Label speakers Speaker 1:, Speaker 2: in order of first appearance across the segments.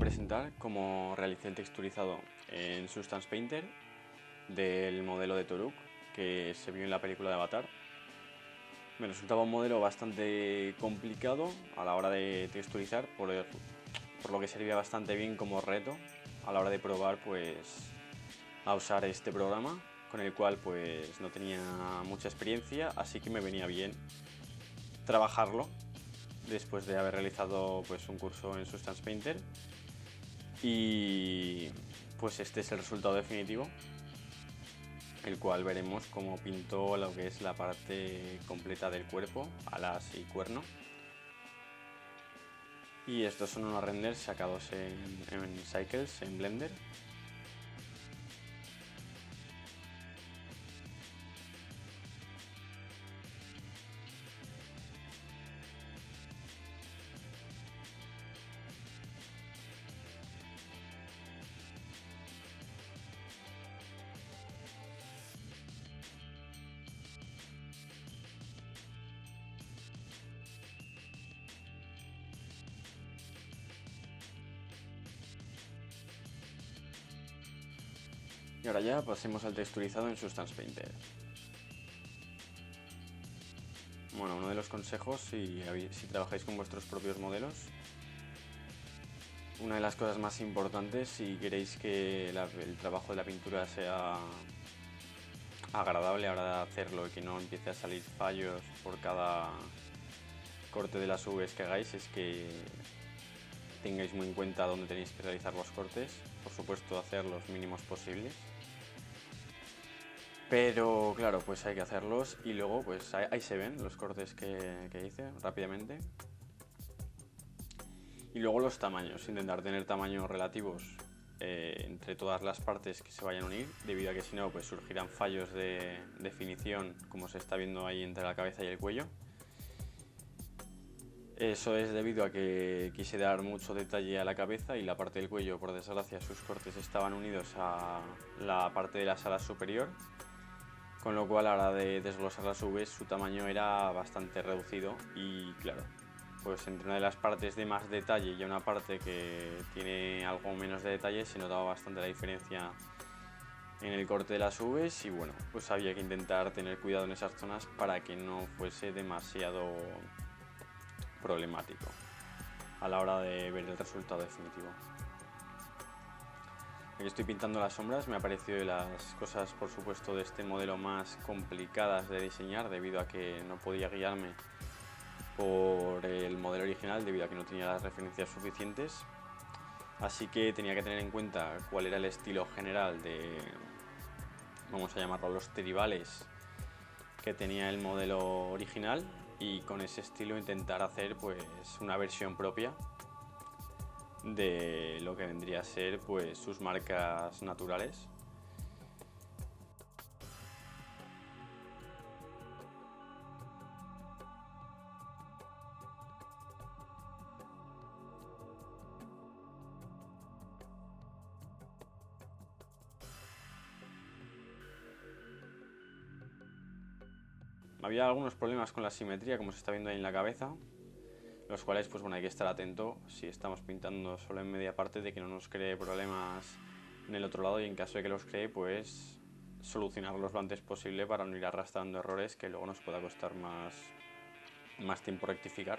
Speaker 1: presentar cómo realicé el texturizado en Substance Painter del modelo de Toruk que se vio en la película de Avatar. Me resultaba un modelo bastante complicado a la hora de texturizar, por lo que servía bastante bien como reto a la hora de probar a usar este programa, con el cual no tenía mucha experiencia, así que me venía bien trabajarlo después de haber realizado un curso en Substance Painter. Y este es el resultado definitivo, el cual veremos cómo pinto lo que es la parte completa del cuerpo, alas y cuerno. Y estos son unos renders sacados en Cycles, en Blender. Y ahora ya pasemos al texturizado en Substance Painter. Bueno, uno de los consejos si trabajáis con vuestros propios modelos, una de las cosas más importantes si queréis que el trabajo de la pintura sea agradable a la hora de hacerlo y que no empiece a salir fallos por cada corte de las Vs que hagáis, es que tengáis muy en cuenta dónde tenéis que realizar los cortes. Por supuesto, hacer los mínimos posibles, pero claro, hay que hacerlos y luego ahí se ven los cortes que hice rápidamente. Y luego los tamaños, intentar tener tamaños relativos entre todas las partes que se vayan a unir, debido a que si no surgirán fallos de definición, como se está viendo ahí entre la cabeza y el cuello. Eso es debido a que quise dar mucho detalle a la cabeza y la parte del cuello, por desgracia, sus cortes estaban unidos a la parte de la sala superior, con lo cual a la hora de desglosar las Vs su tamaño era bastante reducido y claro, entre una de las partes de más detalle y una parte que tiene algo menos de detalle se notaba bastante la diferencia en el corte de las Vs y bueno, había que intentar tener cuidado en esas zonas para que no fuese demasiado problemático a la hora de ver el resultado definitivo. Aquí estoy pintando las sombras, me ha parecido de las cosas, por supuesto, de este modelo más complicadas de diseñar, debido a que no podía guiarme por el modelo original, debido a que no tenía las referencias suficientes. Así que tenía que tener en cuenta cuál era el estilo general de, vamos a llamarlo, los tribales que tenía el modelo original, y con ese estilo intentar hacer una versión propia de lo que vendría a ser sus marcas naturales. Había algunos problemas con la simetría, como se está viendo ahí en la cabeza, los cuales hay que estar atento si estamos pintando solo en media parte, de que no nos cree problemas en el otro lado, y en caso de que los cree solucionarlos lo antes posible para no ir arrastrando errores que luego nos pueda costar más tiempo rectificar.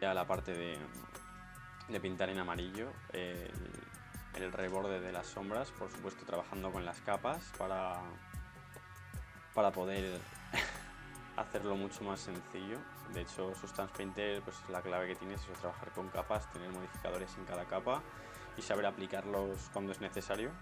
Speaker 1: Ya la parte de pintar en amarillo el reborde de las sombras, por supuesto trabajando con las capas para poder hacerlo mucho más sencillo. De hecho, Substance Painter, pues la clave que tiene es eso, trabajar con capas, tener modificadores en cada capa y saber aplicarlos cuando es necesario.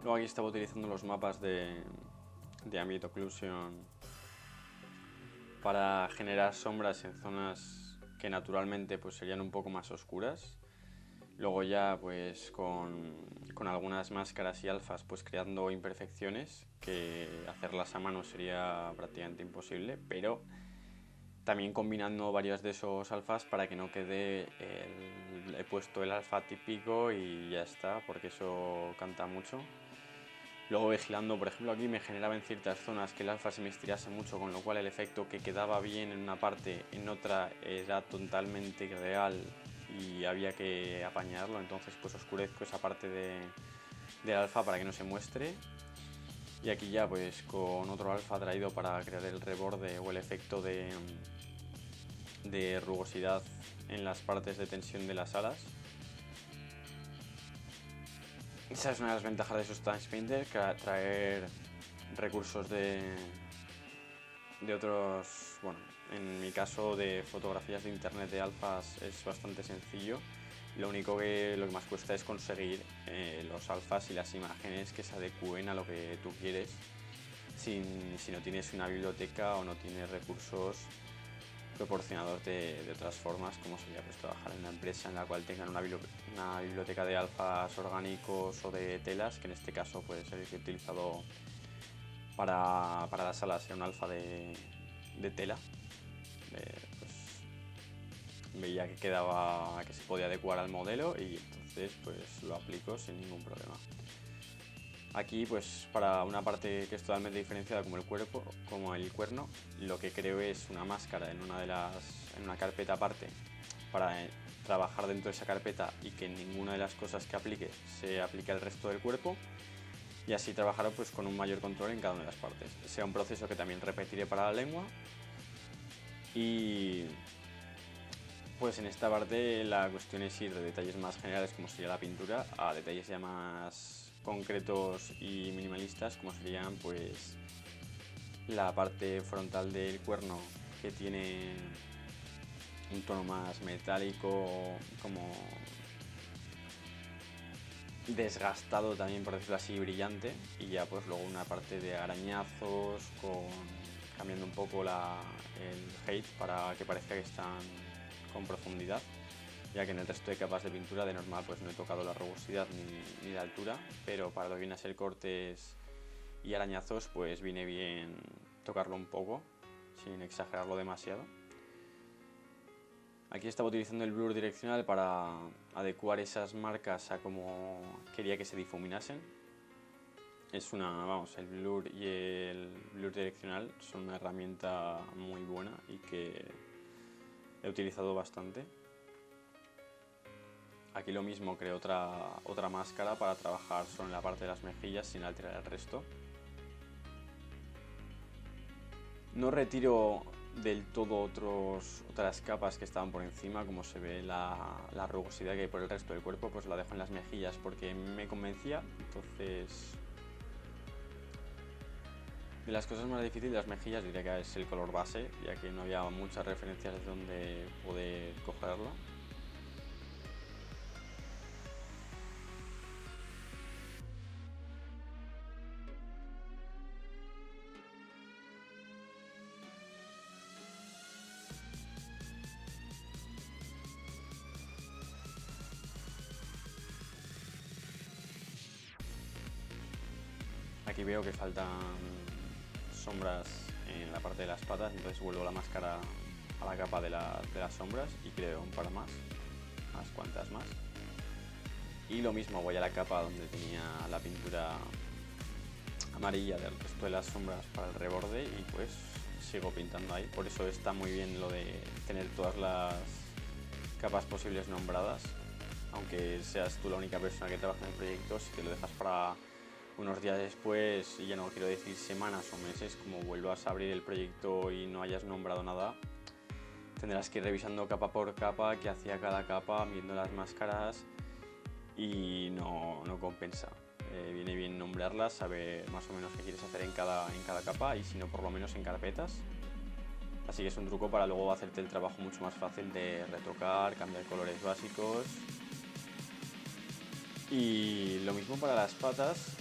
Speaker 1: Luego aquí estaba utilizando los mapas de Ambient Occlusion para generar sombras en zonas que naturalmente pues serían un poco más oscuras. Luego ya pues con algunas máscaras y alfas pues creando imperfecciones que hacerlas a mano sería prácticamente imposible, pero también combinando varios de esos alfas para que no quede he puesto el alfa típico y ya está, porque eso canta mucho. Luego vigilando, por ejemplo, aquí me generaba en ciertas zonas que el alfa se me estirase mucho, con lo cual el efecto que quedaba bien en una parte, en otra era totalmente irreal y había que apañarlo. Entonces pues oscurezco esa parte del alfa para que no se muestre. Y aquí ya pues con otro alfa traído para crear el reborde o el efecto de rugosidad en las partes de tensión de las alas. Esa es una de las ventajas de Substance Painter, traer recursos de otros, bueno, en mi caso de fotografías de internet de alfas es bastante sencillo. Lo que más cuesta es conseguir los alfas y las imágenes que se adecúen a lo que tú quieres si no tienes una biblioteca o no tienes recursos proporcionados de otras formas, como sería pues trabajar en una empresa en la cual tengan una biblioteca de alfas orgánicos o de telas, que en este caso puede ser utilizado para las alas, era un alfa de tela. Pues veía que se podía adecuar al modelo y entonces pues lo aplico sin ningún problema. Aquí pues para una parte que es totalmente diferenciada como el cuerno, lo que creo es una máscara en una carpeta aparte para trabajar dentro de esa carpeta y que ninguna de las cosas que aplique se aplique al resto del cuerpo, y así trabajar pues con un mayor control en cada una de las partes. Sea un proceso que también repetiré para la lengua. Y pues en esta parte la cuestión es ir de detalles más generales como sería la pintura a detalles ya más concretos y minimalistas como serían pues la parte frontal del cuerno, que tiene un tono más metálico, como desgastado también, por decirlo así, brillante, y ya pues luego una parte de arañazos cambiando un poco el height para que parezca que están con profundidad, ya que en el resto de capas de pintura de normal pues no he tocado la rugosidad ni la altura, pero para lo que viene a ser cortes y arañazos pues viene bien tocarlo un poco sin exagerarlo demasiado. Aquí estaba utilizando el blur direccional para adecuar esas marcas a como quería que se difuminasen. El blur y el blur direccional son una herramienta muy buena y que he utilizado bastante. Aquí lo mismo, creo otra máscara para trabajar solo en la parte de las mejillas sin alterar el resto. No retiro del todo otras capas que estaban por encima, como se ve la rugosidad que hay por el resto del cuerpo, pues la dejo en las mejillas porque me convencía. Entonces, de las cosas más difíciles de las mejillas diría que es el color base, ya que no había muchas referencias de donde poder cogerlo. Aquí veo que faltan sombras en la parte de las patas, entonces vuelvo la máscara a la capa de las sombras y creo un par más, unas cuantas más. Y lo mismo, voy a la capa donde tenía la pintura amarilla del resto de las sombras para el reborde y pues sigo pintando ahí. Por eso está muy bien lo de tener todas las capas posibles nombradas, aunque seas tú la única persona que trabaja en el proyecto. Si te lo dejas para unos días después, y ya no quiero decir semanas o meses, como vuelvas a abrir el proyecto y no hayas nombrado nada, tendrás que ir revisando capa por capa qué hacía cada capa, viendo las máscaras, y no compensa. Viene bien nombrarlas, saber más o menos qué quieres hacer en cada capa, y si no, por lo menos en carpetas. Así que es un truco para luego hacerte el trabajo mucho más fácil de retocar, cambiar colores básicos. Y lo mismo para las patas.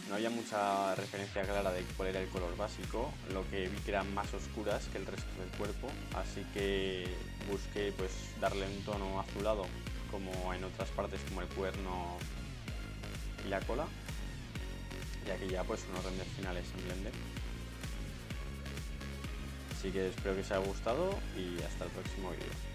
Speaker 1: No había mucha referencia clara de cuál era el color básico, lo que vi que eran más oscuras que el resto del cuerpo, así que busqué pues darle un tono azulado como en otras partes, como el cuerno y la cola, y aquí ya pues unos renders finales en Blender. Así que espero que os haya gustado y hasta el próximo vídeo.